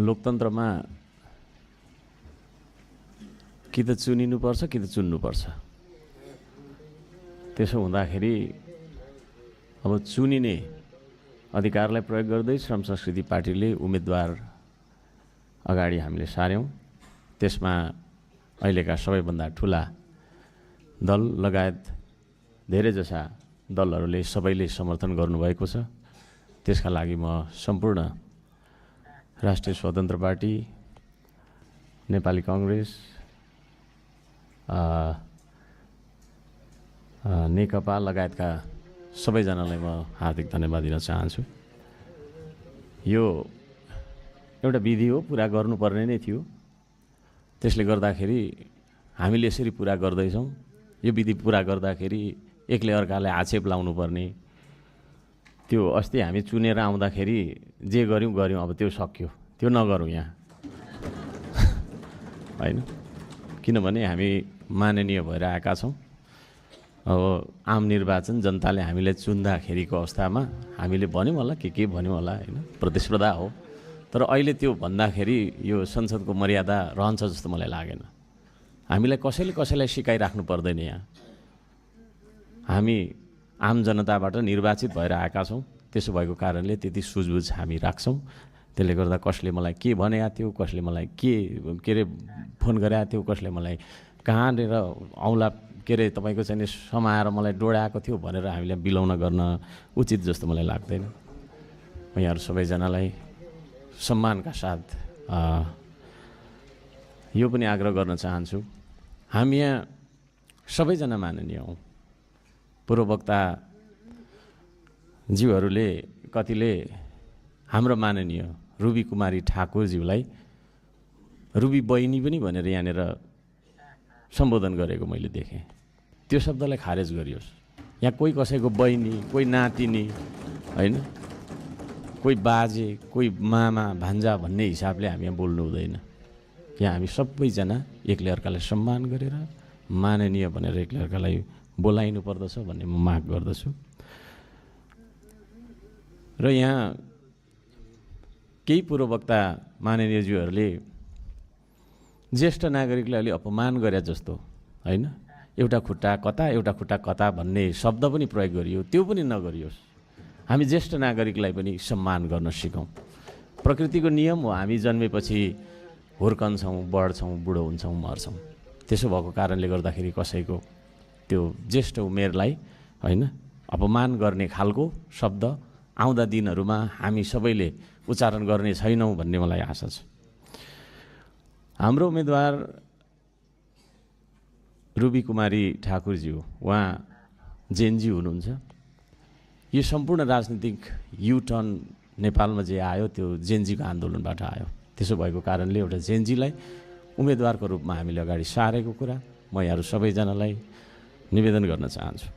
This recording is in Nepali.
लोकतन्त्रमा कि त चुनिनुपर्छ कि त चुन्नुपर्छ। त्यसो हुँदाखेरि अब चुनिने अधिकारलाई प्रयोग गर्दै श्रम संस्कृति पार्टीले उम्मेदवार अगाडि हामीले सार्यौं। त्यसमा अहिलेका सबैभन्दा ठूला दल लगायत धेरैजसा दलहरूले सबैले समर्थन गर्नुभएको छ। त्यसका लागि म सम्पूर्ण राष्ट्रिय स्वतन्त्र पार्टी, नेपाली कांग्रेस, नेकपा लगायतका सबैजनालाई म हार्दिक धन्यवाद दिन चाहन्छु। यो एउटा विधि हो, पुरा गर्नुपर्ने नै थियो। त्यसले गर्दाखेरि हामीले यसरी पुरा गर्दैछौँ। यो विधि पुरा गर्दाखेरि एकले अर्कालाई आक्षेप लाउनु पर्ने, त्यो अस्ति हामी चुनेर आउँदाखेरि जे गर्यौं गर्यौं, अब त्यो सक्यो, त्यो नगरौँ यहाँ हैन। किनभने हामी माननीय भएर आएका छौँ। अब आम निर्वाचन जनताले हामीले चुन्दाखेरिको अवस्थामा हामीले भन्यौँ होला, के भन्यौँ होला हैन, प्रतिस्पर्धा हो। तर अहिले त्यो भन्दाखेरि यो संसदको मर्यादा रहन्छ जस्तो मलाई लागेन। हामीलाई कसैलाई सिकाइराख्नु पर्दैन। यहाँ हामी आम जनताबाट निर्वाचित भएर आएका छौँ। त्यसो भएको कारणले त्यति सुझबुझ हामी राख्छौँ। त्यसले गर्दा कसले मलाई के भनेको थियो, कसले मलाई के अरे फोन गरेको थियो, कसले मलाई कहाँनिर औँला के अरे तपाईँको चाहिँ समाएर मलाई डोडाएको थियो भनेर हामीलाई बिलाउन गर्न उचित जस्तो मलाई लाग्दैन। म यहाँहरू सबैजनालाई सम्मानका साथ यो पनि आग्रह गर्न चाहन्छु, हामी यहाँ सबैजना माननीय हौँ। पूर्ववक्ता ज्यूहरूले कतिले हाम्रो माननीय रुबी कुमारी ठाकुरज्यूलाई रुबी बहिनी पनि भनेर यहाँनिर सम्बोधन गरेको मैले देखेँ। त्यो शब्दलाई खारेज गरियोस्। यहाँ कोही कसैको बहिनी, कोही नातिनी हैन, कोही बाजे, कोही मामा भान्जा भन्ने हिसाबले हामी यहाँ बोल्नु हुँदैन। यहाँ हामी सबैजना एकले अर्कालाई सम्मान गरेर माननीय भनेर एकले अर्कालाई बोलाइनु पर्दछ भन्ने म माग गर्दछु। र यहाँ केही पूर्ववक्ता माननीयज्यूहरूले ज्येष्ठ नागरिकलाई अलि अपमान गरे जस्तो हैन, एउटा खुट्टा कता एउटा खुट्टा कता भन्ने शब्द पनि प्रयोग गरियो, त्यो पनि नगरियोस्। हामी ज्येष्ठ नागरिकलाई पनि सम्मान गर्न सिकौँ। प्रकृतिको नियम हो, हामी जन्मेपछि हुर्कन्छौँ, बढ्छौँ, बुढो हुन्छौँ, मर्छौँ। त्यसो भएको कारणले गर्दाखेरि कसैको त्यो ज्येष्ठ उमेरलाई हैन अपमान गर्ने खालको शब्द आउँदा दिनहरूमा हामी सबैले उच्चारण गर्ने छैनौँ भन्ने मलाई आशा छ। हाम्रो उम्मेदवार रुबी कुमारी ठाकुरज्यू, उहाँ जेनजी हुनुहुन्छ। यो सम्पूर्ण राजनीतिक युटर्न नेपालमा जे आयो त्यो जेनजीको आन्दोलनबाट आयो। त्यसो भएको कारणले एउटा जेनजीलाई उम्मेदवारको रूपमा हामीले अगाडि सारेको कुरा म यहाँहरू सबैजनालाई निवेदन गर्न चाहन्छु।